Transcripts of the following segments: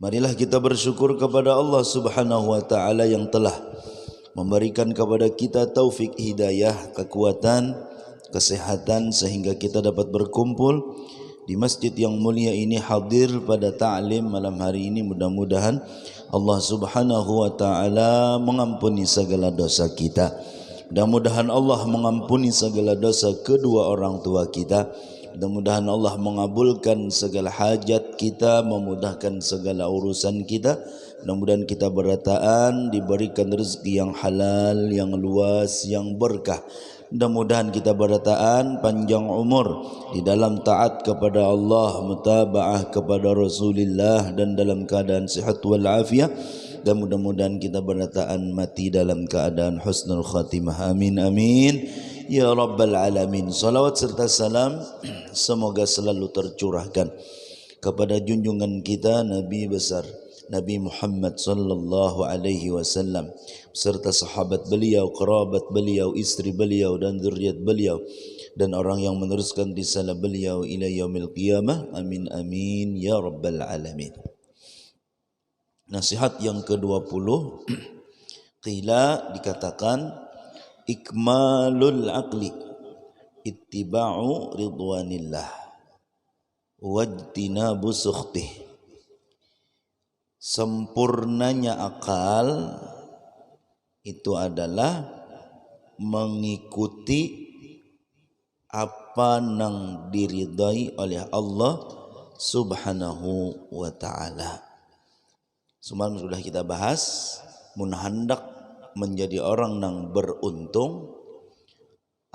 Marilah kita bersyukur kepada Allah Subhanahu wa taala yang telah memberikan kepada kita taufik hidayah, kekuatan, kesehatan sehingga kita dapat berkumpul di masjid yang mulia ini, hadir pada ta'lim malam hari ini. Mudah-mudahan Allah Subhanahu wa taala mengampuni segala dosa kita. Mudah-mudahan Allah mengampuni segala dosa kedua orang tua kita. Mudah-mudahan Allah mengabulkan segala hajat kita, memudahkan segala urusan kita. Mudah-mudahan kita berataan diberikan rezeki yang halal, yang luas, yang berkah. Mudah-mudahan kita berataan panjang umur di dalam taat kepada Allah, mutabaah kepada Rasulullah, dan dalam keadaan sihat wal afiat. Dan mudah-mudahan kita berataan mati dalam keadaan husnul khatimah. Amin amin ya rabbal alamin. Salawat serta salam semoga selalu tercurahkan kepada junjungan kita Nabi besar Nabi Muhammad sallallahu alaihi wasallam serta sahabat beliau, kerabat beliau, istri beliau dan zuriat beliau, dan orang yang meneruskan risalah beliau ila yaumil qiyamah. Amin amin ya rabbal alamin. Nasihat yang ke-20, qila dikatakan ikmalul aqli ittiba'u ridwanillah wajtinabu sukhtih. Sempurnanya akal itu adalah mengikuti apa yang diridai oleh Allah Subhanahu wa ta'ala. Semalam sudah kita bahas, mun hendak menjadi orang yang beruntung,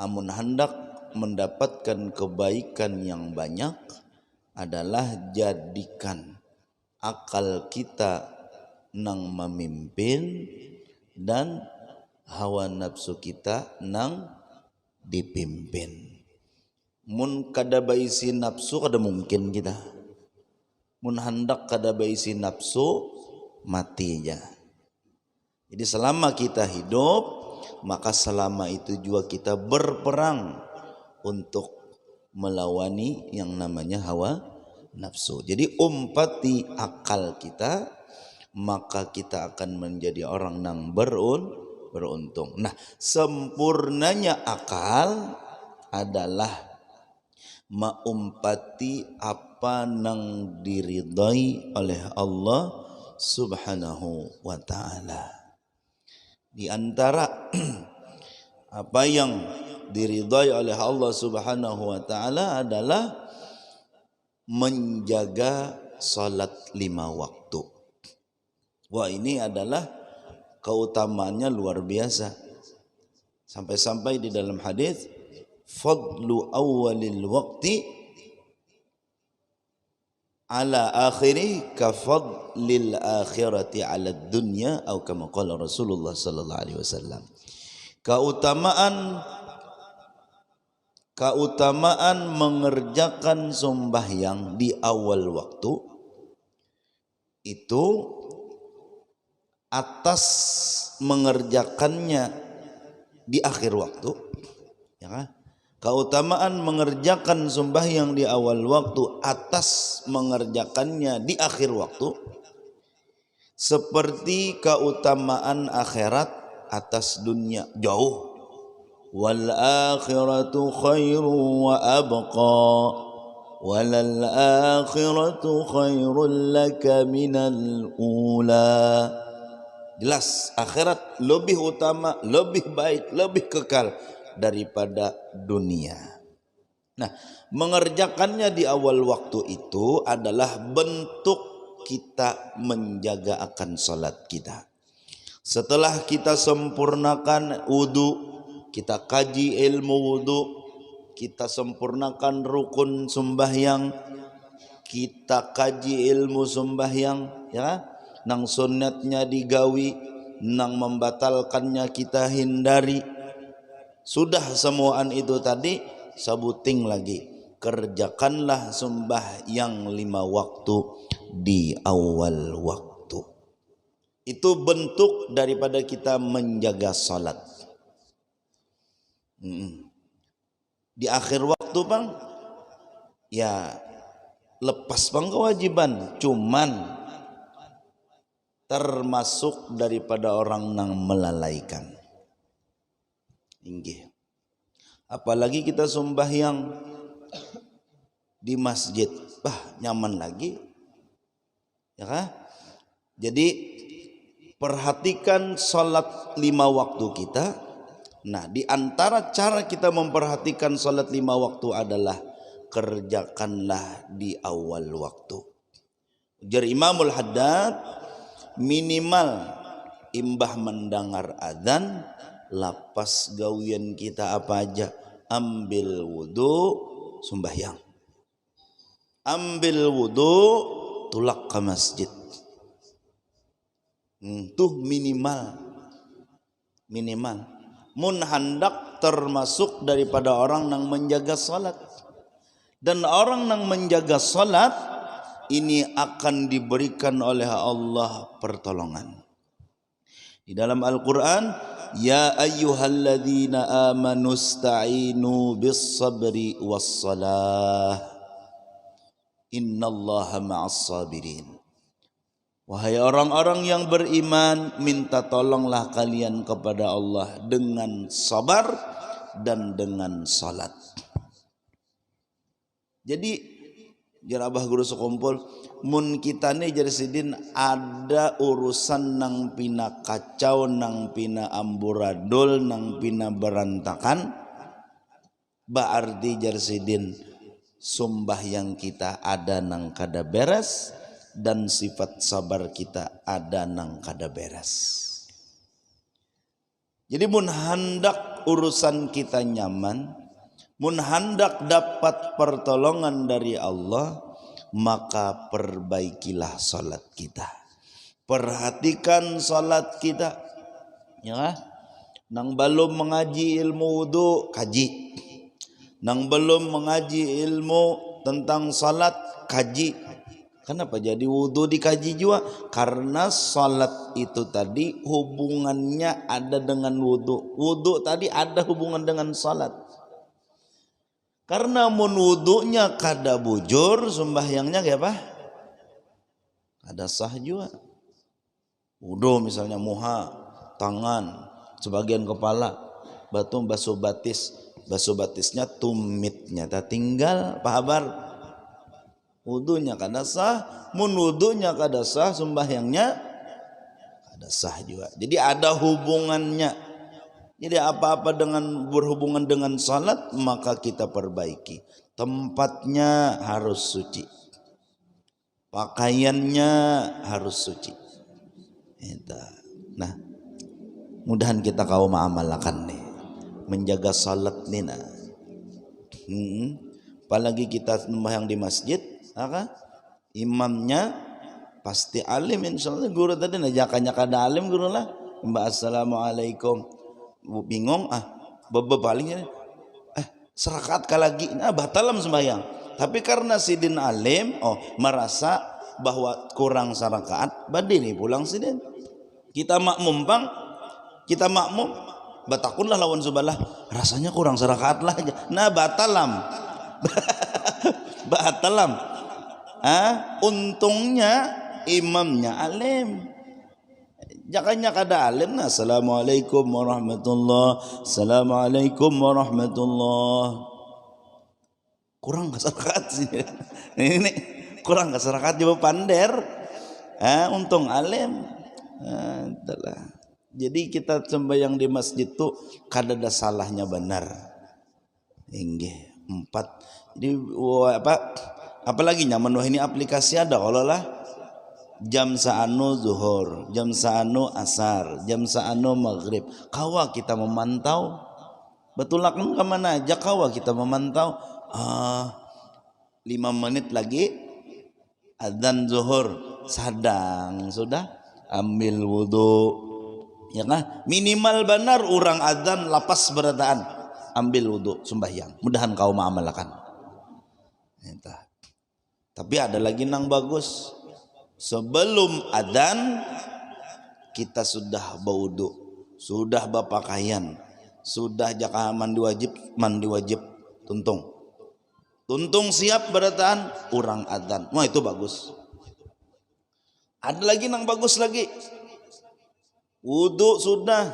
amun hendak mendapatkan kebaikan yang banyak, adalah jadikan akal kita nang memimpin dan hawa nafsu kita nang dipimpin. Mun kada baisi nafsu kada mungkin kita. Mun hendak kada baisi nafsu, mati aja. Jadi selama kita hidup, maka selama itu juga kita berperang untuk melawani yang namanya hawa nafsu. Jadi umpati akal kita, maka kita akan menjadi orang yang beruntung. Nah, sempurnanya akal adalah maumpati apa yang diridai oleh Allah Subhanahu wa ta'ala. Di antara apa yang diridai oleh Allah Subhanahu wa ta'ala adalah menjaga salat 5 waktu. Wah, ini adalah keutamaannya luar biasa. Sampai-sampai di dalam hadis, fadlu awwalil waqti ala akhiri kafadlil akhirati ala dunya atau kama qala Rasulullah sallallahu alaihi wasallam. Keutamaan mengerjakan sembahyang di awal waktu itu atas mengerjakannya di akhir waktu, ya kan? Keutamaan mengerjakan sembahyang di awal waktu atas mengerjakannya di akhir waktu seperti keutamaan akhirat atas dunia, jauh. Wal akhiratu khairu wa abqa walal akhiratu khairul laka minal ula. Jelas akhirat lebih utama, lebih baik, lebih kekal daripada dunia. Nah, mengerjakannya di awal waktu itu adalah bentuk kita menjaga akan salat kita. Setelah kita sempurnakan wudu, kita kaji ilmu wudu, kita sempurnakan rukun sembahyang, kita kaji ilmu sembahyang, ya, nang sunnatnya digawi, nang membatalkannya kita hindari. Sudah semuaan itu tadi, sabuting lagi, kerjakanlah sembahyang 5 waktu di awal waktu. Itu bentuk daripada kita menjaga salat. Di akhir waktu bang, ya lepas bang kewajiban, cuman termasuk daripada orang yang melalaikan. Inggih. Apalagi kita sembahyang di masjid, nyaman lagi, ya kan? Jadi perhatikan salat 5 waktu kita. Nah, di antara cara kita memperhatikan salat 5 waktu adalah kerjakanlah di awal waktu. Ujar Imamul Haddad, minimal imbah mendengar adzan, lapas gawian kita apa aja, ambil wudu, sembahyang. Ambil wudu, tulak ke masjid. Tuh minimal. Mun hendak termasuk daripada orang yang menjaga salat. Dan orang yang menjaga salat ini akan diberikan oleh Allah pertolongan. Di dalam Al-Quran, ya ayyuhalladzina amanu sta'inu bis sabri was salah. Innallaha ma'as sabirin. Wahai orang-orang yang beriman, minta tolonglah kalian kepada Allah dengan sabar dan dengan salat. Jadi jar abah guru sekumpul, mun kita nih jar sidin ada urusan nang pina kacau, nang pina amburadul, nang pina berantakan, berarti jar sidin sembahyang kita ada nang kada beres dan sifat sabar kita ada nang kada beres. Jadi mun hendak urusan kita nyaman, mun hendak dapat pertolongan dari Allah, maka perbaikilah salat kita. Perhatikan salat kita, ya. Nang belum mengaji ilmu wudu, kaji. Nang belum mengaji ilmu tentang salat, kaji. Kenapa jadi wudu dikaji juga? Karena salat itu tadi hubungannya ada dengan wudu. Wudu tadi ada hubungan dengan salat. Karena mun wudunya kada bujur, sembahyangnya kayak apa? Kada sah juga. Wudu misalnya muha, tangan, sebagian kepala, batu basuh batisnya tumitnya tak tinggal, apa kabar? Wudunya kada sah, mun wudunya kada sah, sembahyangnya kada sah juga. Jadi ada hubungannya. Jadi apa-apa dengan berhubungan dengan salat maka kita perbaiki. Tempatnya harus suci, pakaiannya harus suci. Nah, mudahan kita kau mengamalkan nih, menjaga salat nih. Apalagi kita sembahyang di masjid, imamnya pasti alim, insyaallah. Guru tadi najakanya kada alim guru lah, mbak assalamualaikum, bingung bebalingnya serakaat lagi, batalam sembahyang. Tapi karena sidin alim, merasa bahwa kurang serakaat, badini pulang sidin. Kita makmum batakunlah lawan subalah, rasanya kurang serakaat lah aja. Nah batalam. Batalam. Untungnya imamnya alim. Jakanya kada alim, assalamualaikum warahmatullah, assalamualaikum warahmatullah. Kurang keserakat sih. Ini kurang keserakat juga pander. Untung alim. Jadi kita sembahyang di masjid tuh kada ada salahnya benar. Inggih 4. Jadi apalagi nyaman ini aplikasi ada kalau lah jam saanu zuhur, jam saanu asar, jam saanu maghrib. Kawa kita memantau. Betul kan kemana aja kawa kita memantau. 5 menit lagi adzan zuhur, sadang sudah ambil wudu, ya kan? Minimal benar orang adzan lapas berataan, ambil wudu sembahyang. Mudahan kau mengamalkan. Tapi ada lagi nang bagus. Sebelum adzan kita sudah berwudu, sudah berpakaian, sudah jaka mandi wajib tuntung siap berataan orang adzan. Wah itu bagus. Ada lagi nang bagus lagi. Wudu sudah.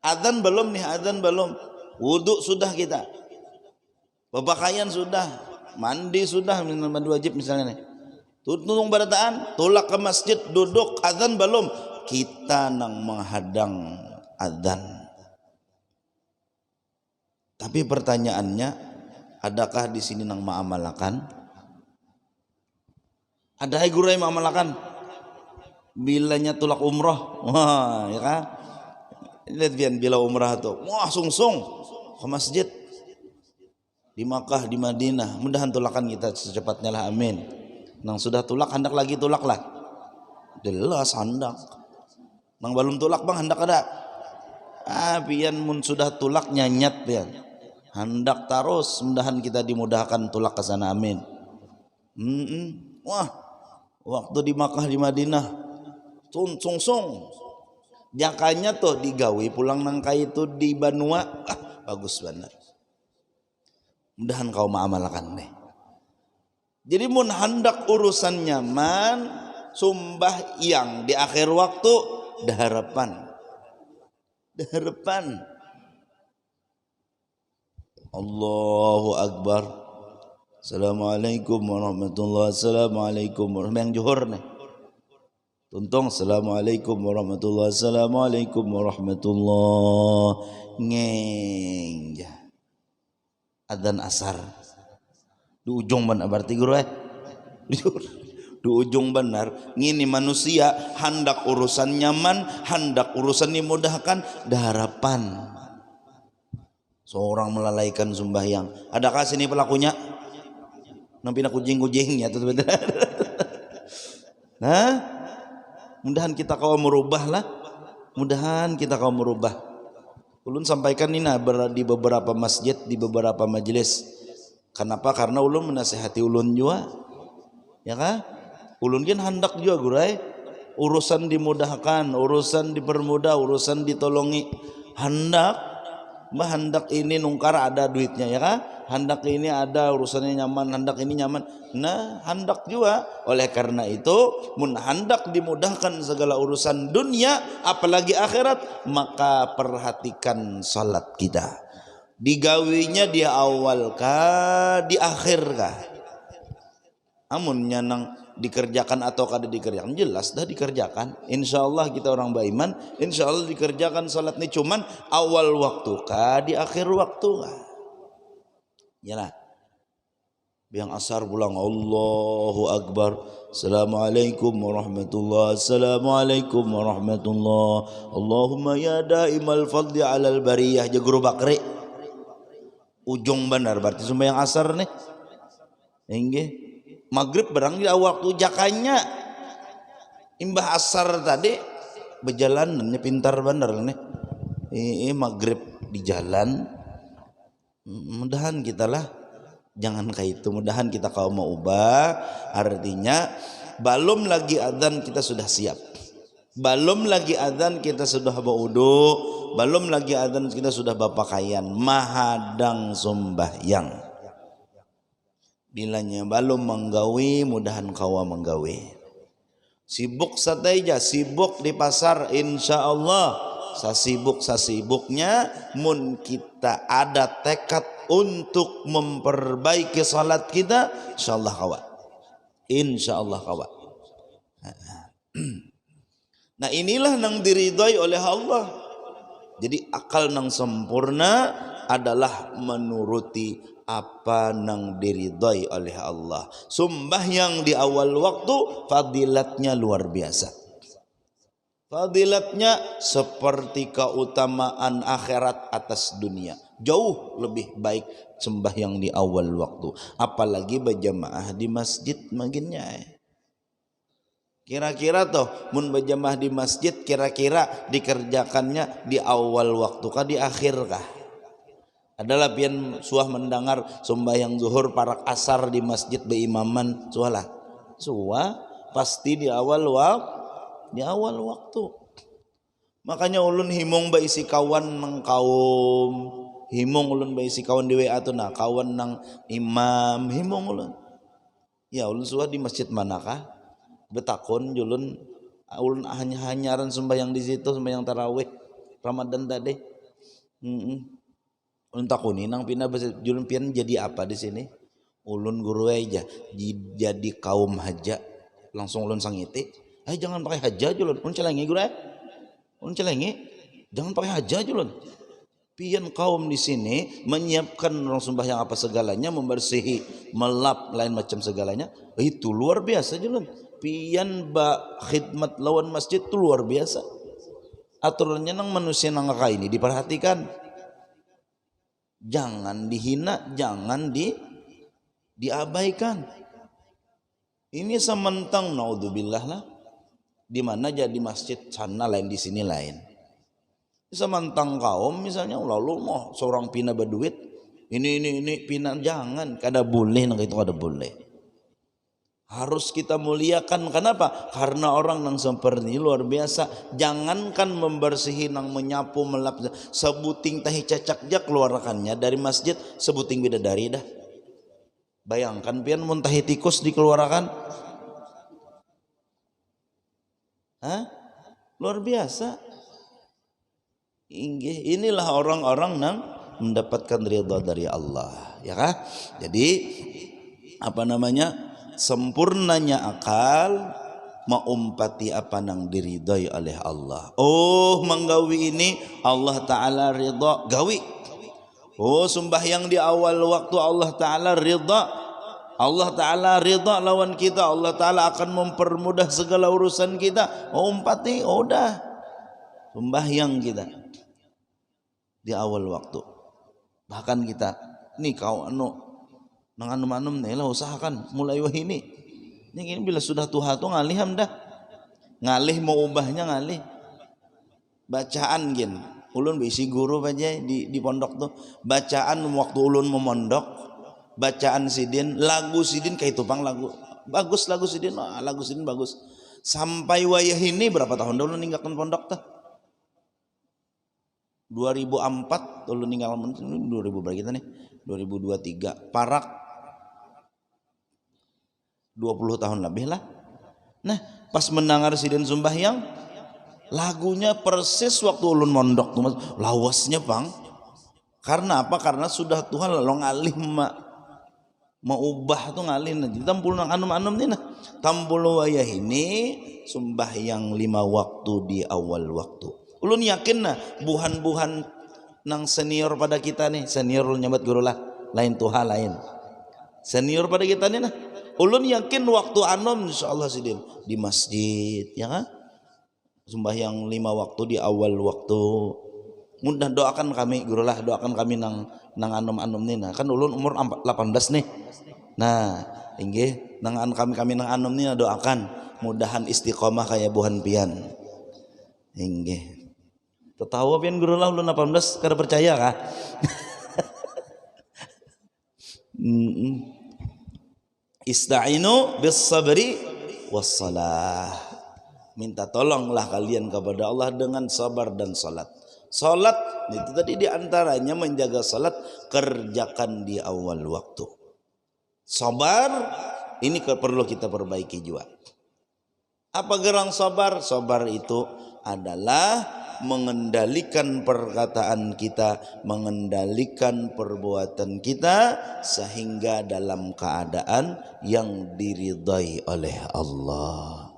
Adzan belum nih, adzan belum. Wudu sudah kita. Berpakaian sudah. Mandi sudah, mandi wajib misalnya nih. Tuntung barataan, tulak ke masjid, duduk, adzan belum. Kita nang menghadang adzan. Tapi pertanyaannya, adakah di sini nang ma'amalakan? Ada guru yang ma'amalakan? Bilanya tulak umroh, wah ya kan? Lihat bian bila umrah tuh, wah sungsung ke masjid di Makkah, di Madinah. Mudahan tulakan kita secepatnya lah, amin. Nang sudah tulak, hendak lagi tulak lah. Jelas hendak. Nang belum tulak bang, hendak ada. Pian mun sudah tulak nyanyat pian. Hendak terus, mudahan kita dimudahkan tulak ke sana, amin. Wah, waktu di Makkah, di Madinah, sungsung. Jakanya tuh digawi pulang nangka itu di Banua, bagus banget. Mudahan kau mengamalkan nih. Jadi mun hendak urusan nyaman, sumbah yang di akhir waktu daharapan. Allahu Akbar. Assalamualaikum warahmatullahi wabarakatuh. Assalamualaikum warahmatullahi wabarakatuh. Yang juhur nih. Tuntung, assalamualaikum warahmatullahi wabarakatuh. Assalamualaikum warahmatullahi wabarakatuh. Adzan asar. Di ujung benar berarti guru di ujung benar. Ngini manusia hendak urusan nyaman, hendak urusan dimudahkan, daharapan. Seorang melalaikan sembahyang. Adakah sini pelakunya? Nampi nak kucing-kucingnya tuh betul. Nah, mudahan kita kau merubah lah. Mudahan kita kau merubah. Ulun sampaikan ini di beberapa masjid, di beberapa majelis. Kenapa? Karena ulun menasihati ulun juga. Ya kan? Ulun kan hendak juga gurai. Urusan dimudahkan, urusan dipermudah, urusan ditolongi. Hendak ini nungkar ada duitnya ya kan? Hendak ini ada urusannya nyaman, hendak ini nyaman. Nah, hendak juga. Oleh karena itu, mun hendak dimudahkan segala urusan dunia, apalagi akhirat, maka perhatikan salat kita. Digawinya di awal kah, di akhir kah? Amunnya nang dikerjakan atau kada dikerjakan, jelas dah dikerjakan. Insyaallah kita orang beriman, insyaallah dikerjakan salat ni, cuman awal waktu kah, di akhir waktu kah? Yalah. Biang asar pulang, Allahu Akbar. Assalamualaikum warahmatullahi wabarakatuh. Assalamualaikum warahmatullahi wabarakatuh. Allahumma ya daimal fadli alal bariyah. Jaguru bakri. Ujung benar berarti sembahyang asar nih. Inggih. Maghrib barang di awal waktu jakanya. Imbah asar tadi berjalan nih, pintar benar nih. Maghrib di jalan. Mudahan kita lah jangan kayak itu, mudahan kita kau mau ubah. Artinya belum lagi adzan kita sudah siap, belum lagi adzan kita sudah berwudu, belum lagi adzan kita sudah berpakaian mahadang sembahyang. Bilanya belum menggawi, mudahan kau menggawi. Sibuk sateja, sibuk di pasar, insya Allah. Sasibuknya mun kita ada tekad untuk memperbaiki salat kita, insyaallah kawa. Insyaallah kawa. Nah, inilah nang diridhai oleh Allah. Jadi akal nang sempurna adalah menuruti apa nang diridhai oleh Allah. Sembahyang di awal waktu fadilatnya luar biasa. Fadilatnya seperti keutamaan akhirat atas dunia. Jauh lebih baik sembahyang di awal waktu. Apalagi berjamaah di masjid maginnya. Kira-kira toh mun berjamaah di masjid, kira-kira dikerjakannya di awal waktu kah, di akhir kah? Adalah pian suah mendengar sembahyang zuhur parak asar di masjid beimaman sualah. Suah pasti di awal waktu. Di awal waktu. Makanya ulun himong ba isi kawan nang kaum, himong ulun ba isi kawan di WA tu nah, kawan nang imam, himong ulun. Ya ulun suah di masjid manakah? betakon julun ulun hanyaran sembahyang di situ, sembahyang tarawih Ramadan tadi. Ulun takuni nang pina julun pian jadi apa di sini? Ulun guru aja jadi kaum haja. Langsung ulun sangiti, jangan pakai haja julun. Ulun celengi guru ulun celengi, jangan pakai haja julun. Pian kaum di sini menyiapkan orang sembahyang apa segalanya, membersihi, melap lain macam segalanya. Itu luar biasa julun. Pian khidmat lawan masjid itu luar biasa. Aturannya nang manusia nang ini diperhatikan. Jangan dihina, jangan diabaikan. Ini sementang naudzubillah lah. Di mana jadi masjid sana lain di sini lain. Sementang kaum misalnya lalu mau seorang pina berduit ini pina jangan kada boleh nang itu kada boleh. Harus kita muliakan. Kenapa? Karena orang nang seperti ini luar biasa. Jangankan membersihi nang menyapu melap sebuting tahi cacak jak keluarkannya dari masjid sebuting bidadari dah. Bayangkan pian mun tahi tikus dikeluarkan. Luar biasa. Inilah orang-orang nang mendapatkan ridha dari Allah, ya kah? Jadi apa namanya? Sempurnanya akal maumpati apa nang diridhai oleh Allah. Oh, menggawi ini Allah Ta'ala ridha, gawi. Oh, sembahyang di awal waktu Allah Ta'ala ridha. Allah Ta'ala ridha lawan kita. Allah Ta'ala akan mempermudah segala urusan kita. Umpati, udah sembahyang kita di awal waktu. Bahkan kita nih kau nang anum nih lah usahakan mulai wahini. Ini bila sudah tuha tuh ngalih dah. Ngalih mau ubahnya ngalih. Bacaan gin. Ulun bisi guru aja di pondok tuh. Bacaan waktu ulun memondok. Bacaan sidin, lagu sidin kayak tupang lagu. Bagus lagu sidin, lagu sidin bagus. Sampai wayah ini berapa tahun dulu ninggalkan pondok tuh? 2004 ulun ninggalkan 2000 berapa kita nih? 2023 parak 20 tahun lebih lah. Nah, pas mendengar sidin sembahyang, lagunya persis waktu ulun mondok tuh, lawasnya bang. Karena apa? Karena sudah Tuhan lalu ngalih mau ubah tuh ngalih. Tampul nang anum nih nah. Tampul wayah ini sembahyang 5 waktu di awal waktu. Ulun yakin nah buhan-buhan nang senior pada kita nih, senior ulun nyabat guru lah, lain Tuhan lain. Senior pada kita nih nah. Ulun yakin waktu anom insyaallah sidin di masjid ya kan? Sembahyang 5 waktu di awal waktu. Mudah doakan kami guru lah, doakan kami nang anom nih nah. Kan ulun umur 18 nih. Nah, inggih nang kami nang anom nih doakan mudahan istiqomah kayak buhan pian. Inggih. Ketawa pian guru lah ulun 18 kada percaya kah? Ista'inu bis sabri was salah. Minta tolonglah kalian kepada Allah dengan sabar dan salat. Salat itu tadi diantaranya menjaga salat, kerjakan di awal waktu. Sabar ini perlu kita perbaiki juga. Apa gerang sabar? Sabar itu adalah mengendalikan perkataan kita, mengendalikan perbuatan kita sehingga dalam keadaan yang diridhai oleh Allah.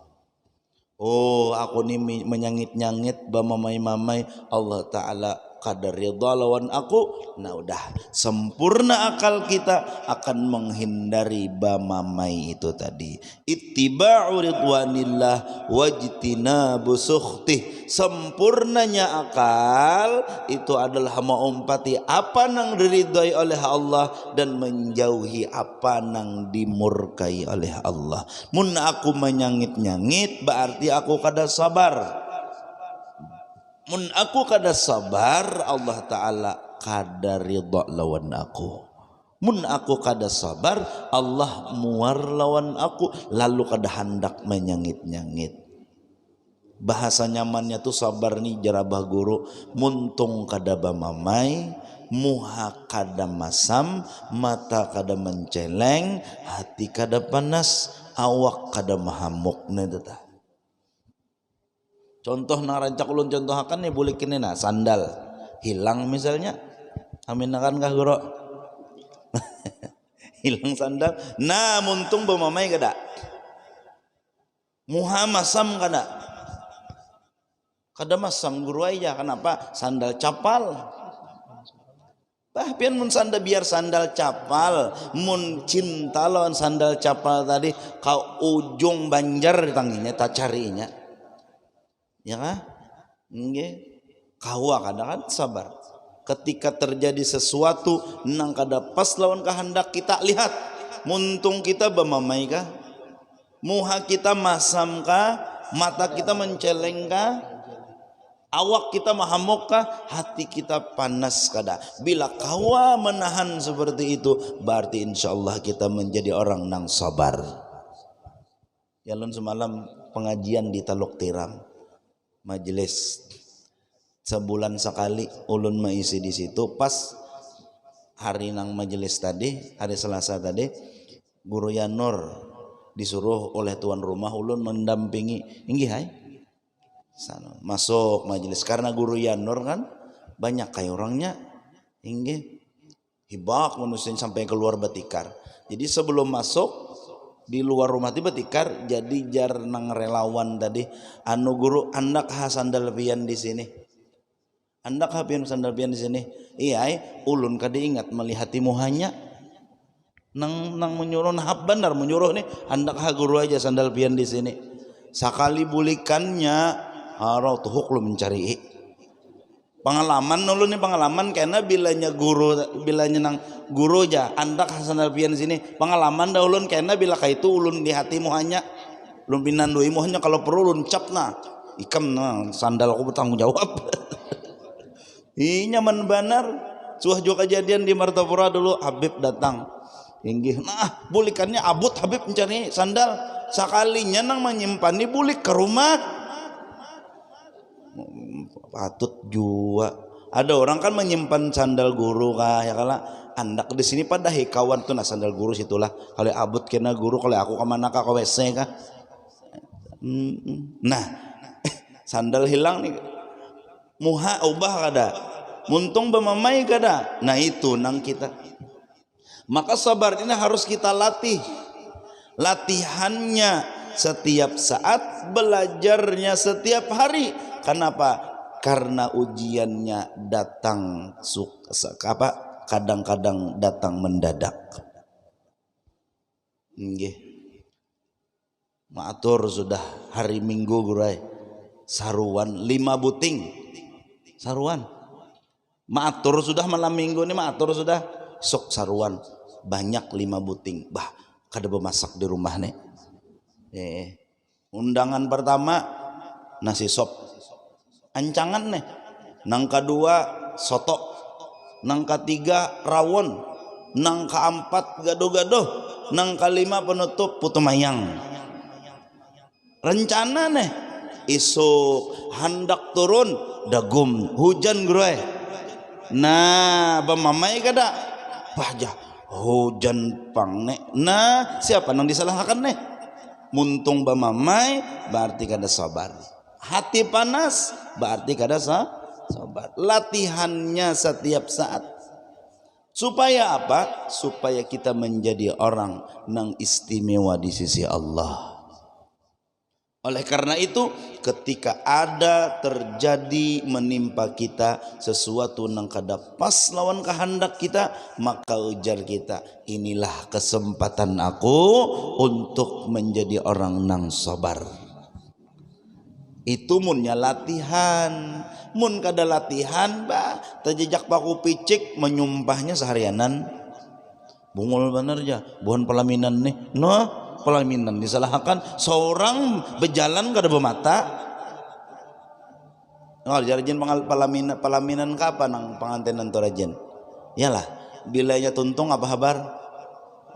Oh, aku ni menyangit-nyangit bamamai-mamai Allah Ta'ala kadar ridha lawan aku. Nah udah sempurna akal kita akan menghindari bamamai itu tadi. Ittiba'u ridwanillah wajtinabu sukhtih. Sempurnanya akal itu adalah maumpati apa nang diridhai oleh Allah dan menjauhi apa nang dimurkai oleh Allah. Mun aku menyangit-nyangit berarti aku kada sabar. Mun aku kada sabar Allah Ta'ala kada ridha lawan aku. Mun aku kada sabar Allah muar lawan aku lalu kada hendak menyangit-nyangit. Bahasa nyamannya tuh sabar nih jarabah guru. Muntung kada bamamai, muha kada masam, mata kada menceleng, hati kada panas. awak kada mahamukna tata. Contoh na rancak ulun contohakan nih boleh kini na sandal hilang misalnya, amin akan kah guru? Hilang sandal, nah muntung bemamai kada, muha masam kada, kada masam guru aja, kenapa? Sandal capal. Bah pian mun sandal biar sandal capal, mun cinta lawan sandal capal tadi kau ujung banjar tanginya tak carinya, ya kan? Nggih, kau kadang sabar. Ketika terjadi sesuatu nang kada pas lawan kehendak kita, lihat muntung kita bemamai kah, muha kita masam kah, mata kita menceleng kah, awak kita mahamuk kah, hati kita panas kada. Bila kawa menahan seperti itu, berarti insyaallah kita menjadi orang nang sabar. Yalun semalam pengajian di Taluk Tiram, majelis sebulan sekali ulun maisi di situ. Pas hari nang majelis tadi, hari Selasa tadi, Guru Yanur disuruh oleh tuan rumah ulun mendampingi. Inggih hai sana masuk majelis, karena Guru Yanur kan banyak kayak orangnya, inggih hibak manusia sampai keluar batikar. Jadi sebelum masuk di luar rumah tiba batikar, jadi jar nang relawan tadi, anu guru andak ha sandal pian di sini, andak ha pian sandal pian di sini. Iya, ulun kada ingat melihati muhanya nang menyuruh nahap bandar menyuruh nih andak ha guru aja sandal pian di sini. Sakali bulikannya harau tuh lu mencari pengalaman nulu nih, pengalaman karena bilanya nang guru aja andak hasan alpian sini pengalaman dah ulun, karena bila kaitu ulun di hatimu hanya ulun pinanduimu hanya kalau perlu ulun cap na ikam na sandal aku bertanggung jawab. Ih nyaman benar. Suah juga kejadian di Martapura dulu, Habib datang inggih, nah bulikannya abut Habib mencari sandal, sakalinya nang menyimpan di bulik ke rumah. Patut jua ada orang kan menyimpan sandal guru kah ya kala andak di sini pada kawan tuh nah sandal guru situlah kalau abut kena guru, kalau aku kemana kah ke WC kah. Nah sandal hilang nih muha ubah kada, muntung bemamai kada, nah itu nang kita. Maka sabar ini harus kita latih, latihannya setiap saat, belajarnya setiap hari. Kenapa? Karena ujiannya datang kadang-kadang datang mendadak. Nggih. Maatur sudah hari Minggu gurai saruan 5 buting. Saruan. Maatur sudah malam Minggu ini, maatur sudah sok saruan banyak 5 buting. Bah, kada bemasak di rumah nih. Undangan pertama nasi sop ancangan nih, nang kedua soto, nang ketiga rawon, nang keempat gado-gado, nang kelima penutup putu mayang. Rencana nih isuk hendak turun dagum hujan gue. Nah bemamai kada pahja hujan pang nih. Nah siapa nang disalahkan nih? Muntung bemamai berarti kada sabar. Hati panas berarti kada sabar. Latihannya setiap saat. Supaya apa? Supaya kita menjadi orang nang istimewa di sisi Allah. Oleh karena itu, ketika ada terjadi menimpa kita sesuatu nang kada pas lawan kehendak kita, maka ujar kita, inilah kesempatan aku untuk menjadi orang nang sabar. Itu munnya latihan. Mun kada latihan bah terjejak paku picik menyumpahnya seharianan. Bungul bener aja, bukan pelaminan nih. No, pelaminan disalahkan seorang berjalan kada bermata. Oh, jarjin pelaminan kapan nang pengantinan tu rajin? Yalah, bilanya tuntung apa kabar?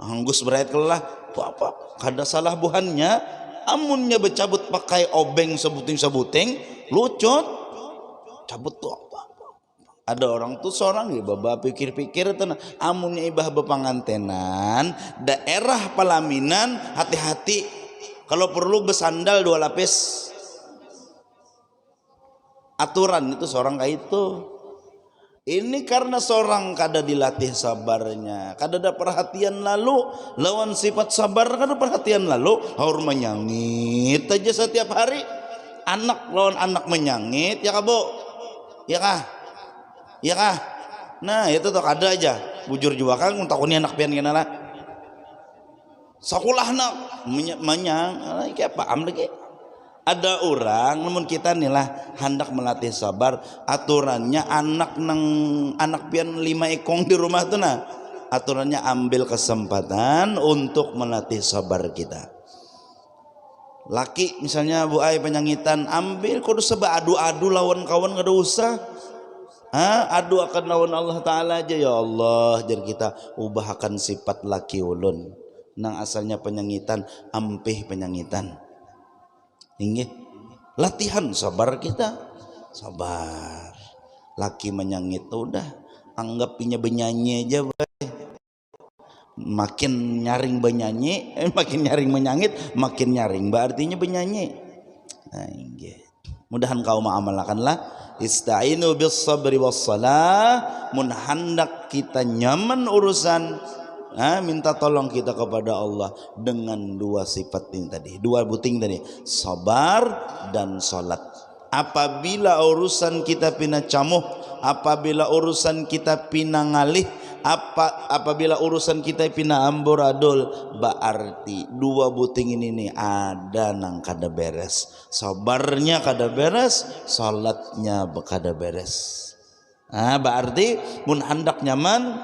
Hanggus berait kelah, apa? Kada salah buhannya, amunnya bercabut pakai obeng sebuting-sebuting, lucut. Cabut tuh apa? Ada orang tuh seorang ya baba pikir-pikir tenang amunnya ibah bepangantenan daerah pelaminan hati-hati kalau perlu besandal 2 lapis. Aturan itu seorang kayak itu. Ini karena seorang kada dilatih sabarnya, kada ada perhatian lalu lawan sifat sabar kada perhatian lalu haur menyangit aja setiap hari. Anak lawan anak menyangit ya kabo, ya kah? Ya kah? Nah itu tuh kada aja bujur juga kan takutnya anak pian kena lah sekolah nak menyang kayak paham lagi. Ada orang namun kita nih lah hendak melatih sabar aturannya anak pian 5 ekong di rumah tuh nah aturannya ambil kesempatan untuk melatih sabar kita. Laki misalnya bu ai penyangitan ambil kudu seba adu-adu lawan kawan kada usah. Adu akan lawan Allah Ta'ala aja ya Allah jadi kita ubahkan sifat laki ulun nang asalnya penyangitan ampih penyangitan inggih latihan sabar kita sabar laki menyangit udah anggapinya benyanyi aja makin nyaring benyanyi makin nyaring menyangit makin nyaring artinya benyanyi. Nah inggih mudahan kau mengamalkanlah ista'inu bis sabri was salah mun hendak kita nyaman urusan minta tolong kita kepada Allah dengan 2 sifat ini tadi 2 buting tadi sabar dan salat. Apabila urusan kita pina camuh apabila urusan kita pina ngalih apabila urusan kita pina amburadul berarti 2 buting ini nih ada nang kada beres sabarnya kada beres salatnya kada beres. Berarti mun hendak nyaman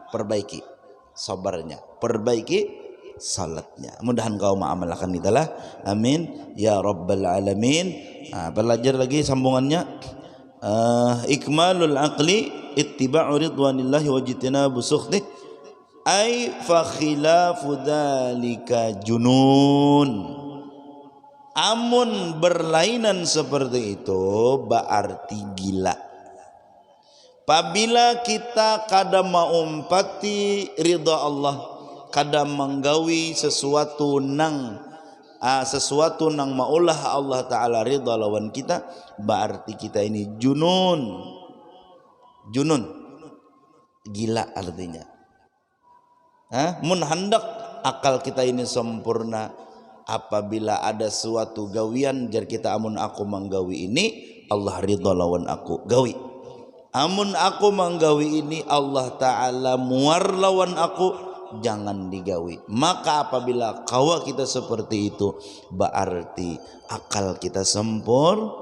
perbaiki sabarnya perbaiki salatnya mudahan kau mengamalkan itulah amin ya rabbal alamin. Belajar lagi sambungannya ikmalul aqli ittiba'u ridwanillahi wa jitinabu sukhtih ay fa khilafu dzalika junun. Amun berlainan seperti itu berarti gila. Apabila kita kada maumpati ridha Allah kada menggawi sesuatu nang maulah Allah Ta'ala ridha lawan kita berarti kita ini junun gila artinya. Mun hendak akal kita ini sempurna apabila ada suatu gawian jar kita amun aku menggawi ini Allah ridha lawan aku gawi amun aku menggawi ini Allah Ta'ala muar lawan aku jangan digawi. Maka apabila kawa kita seperti itu berarti akal kita sempurna.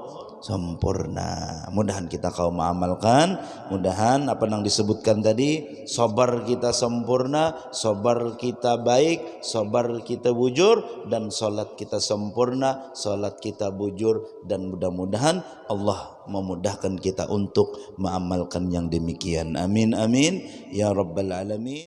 Mudahan kita kau mengamalkan, mudahan apa yang disebutkan tadi sabar kita sempurna, sabar kita baik, sabar kita bujur dan salat kita sempurna, salat kita bujur dan mudah-mudahan Allah memudahkan kita untuk mengamalkan yang demikian. Amin amin ya rabbal alamin.